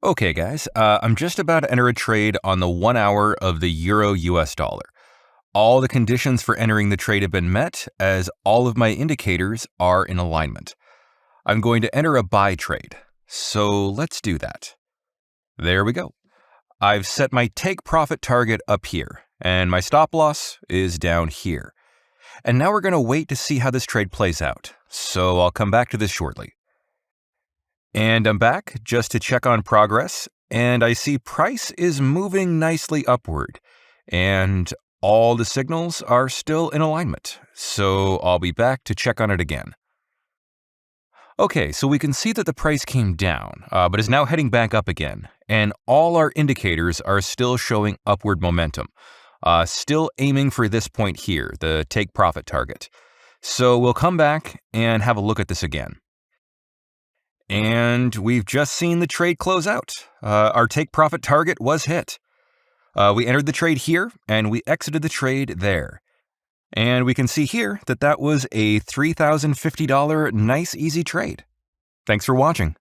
Okay, guys, I'm just about to enter a trade on the 1 hour of the Euro US dollar. All the conditions for entering the trade have been met, as all of my indicators are in alignment. I'm going to enter a buy trade, so let's do that. There we go. I've set my take profit target up here, and my stop loss is down here. And now we're going to wait to see how this trade plays out, so I'll come back to this shortly. And I'm back just to check on progress, and I see price is moving nicely upward, and all the signals are still in alignment, so I'll be back to check on it again. Okay, so we can see that the price came down, but is now heading back up again, and all our indicators are still showing upward momentum, still aiming for this point here, the take profit target. So we'll come back and have a look at this again. And we've just seen the trade close out. Our take profit target was hit. We entered the trade here, and we exited the trade there. And we can see here that that was a $3,050 nice easy trade. Thanks for watching.